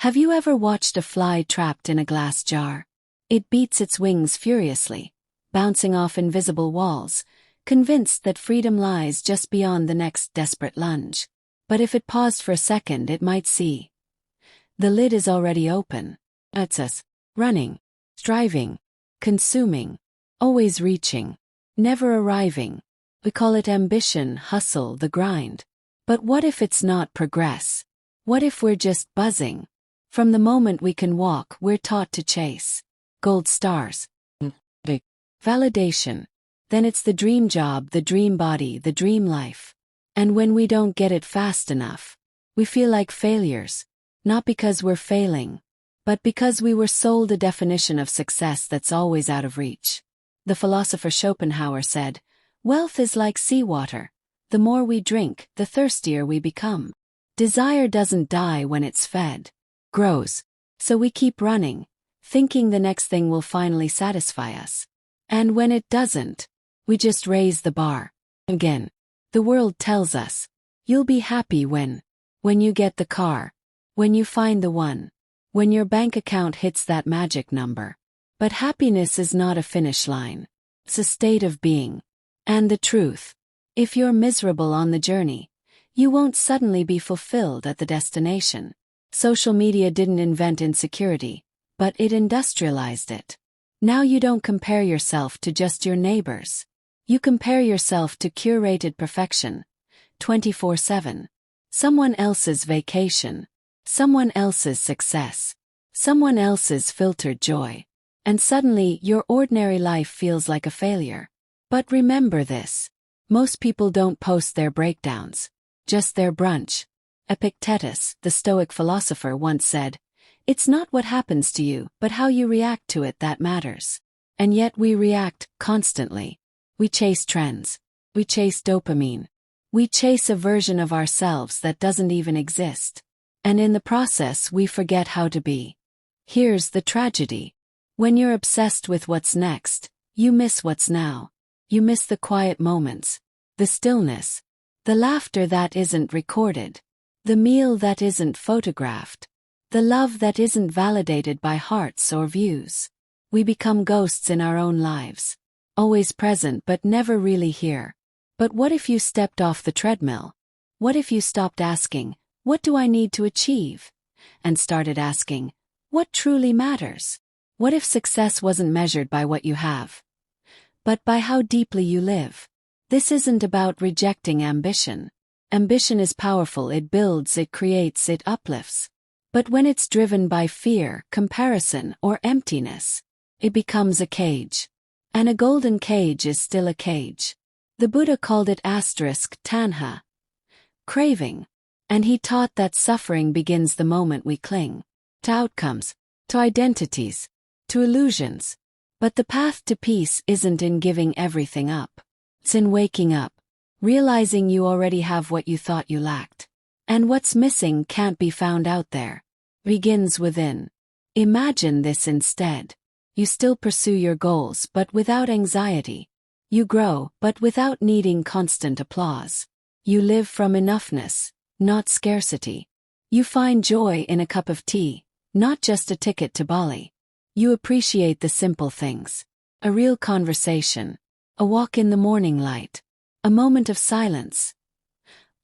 Have you ever watched a fly trapped in a glass jar? It beats its wings furiously, bouncing off invisible walls, convinced that freedom lies just beyond the next desperate lunge. But if it paused for a second, it might see. The lid is already open. It's us, running, striving, consuming, always reaching, never arriving. We call it ambition, hustle, the grind. But what if it's not progress? What if we're just buzzing? From the moment we can walk, we're taught to chase gold stars, big validation. Then it's the dream job, the dream body, the dream life. And when we don't get it fast enough, we feel like failures, not because we're failing, but because we were sold a definition of success that's always out of reach. The philosopher Schopenhauer said, "Wealth is like seawater. The more we drink, the thirstier we become. Desire doesn't die when it's fed, grows. So we keep running, thinking the next thing will finally satisfy us. And when it doesn't, we just raise the bar again. The world tells us, you'll be happy when you get the car, when you find the one, when your bank account hits that magic number. But happiness is not a finish line. It's a state of being. And the truth, if you're miserable on the journey, you won't suddenly be fulfilled at the destination. Social media didn't invent insecurity, but it industrialized it. Now you don't compare yourself to just your neighbors. You compare yourself to curated perfection, 24/7. Someone else's vacation, someone else's success, someone else's filtered joy. And suddenly your ordinary life feels like a failure. But remember this. Most people don't post their breakdowns, just their brunch. Epictetus, the Stoic philosopher, once said, "It's not what happens to you, but how you react to it that matters." And yet we react constantly. We chase trends. We chase dopamine. We chase a version of ourselves that doesn't even exist. And in the process, we forget how to be. Here's the tragedy. When you're obsessed with what's next, you miss what's now. You miss the quiet moments, the stillness, the laughter that isn't recorded, the meal that isn't photographed, the love that isn't validated by hearts or views. We become ghosts in our own lives, always present but never really here. But what if you stepped off the treadmill? What if you stopped asking, "What do I need to achieve?" and started asking, "What truly matters?" What if success wasn't measured by what you have, but by how deeply you live? This isn't about rejecting ambition. Ambition is powerful, it builds, it creates, it uplifts. But when it's driven by fear, comparison, or emptiness, it becomes a cage. And a golden cage is still a cage. The Buddha called it tanha, craving. And he taught that suffering begins the moment we cling to outcomes, to identities, to illusions. But the path to peace isn't in giving everything up. It's in waking up, realizing you already have what you thought you lacked. And what's missing can't be found out there. Begins within. Imagine this instead. You still pursue your goals but without anxiety. You grow but without needing constant applause. You live from enoughness, not scarcity. You find joy in a cup of tea, not just a ticket to Bali. You appreciate the simple things. A real conversation. A walk in the morning light. A moment of silence.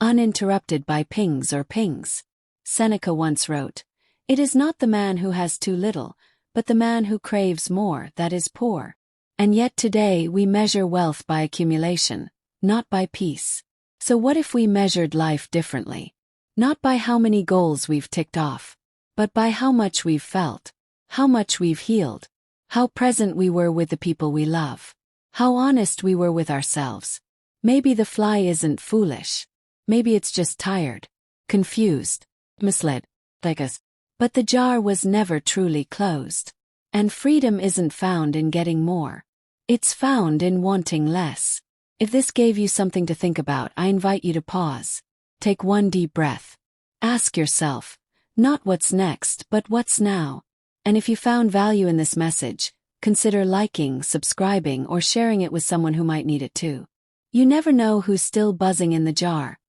Uninterrupted by pings or pings. Seneca once wrote, "It is not the man who has too little, but the man who craves more that is poor." And yet today we measure wealth by accumulation, not by peace. So what if we measured life differently? Not by how many goals we've ticked off, but by how much we've felt. How much we've healed, how present we were with the people we love, how honest we were with ourselves. Maybe the fly isn't foolish. Maybe it's just tired, confused, misled, like us. But the jar was never truly closed. And freedom isn't found in getting more. It's found in wanting less. If this gave you something to think about, I invite you to pause. Take one deep breath. Ask yourself, not what's next, but what's now. And if you found value in this message, consider liking, subscribing, or sharing it with someone who might need it too. You never know who's still buzzing in the jar,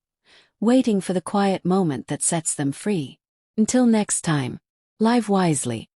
waiting for the quiet moment that sets them free. Until next time. Live wisely,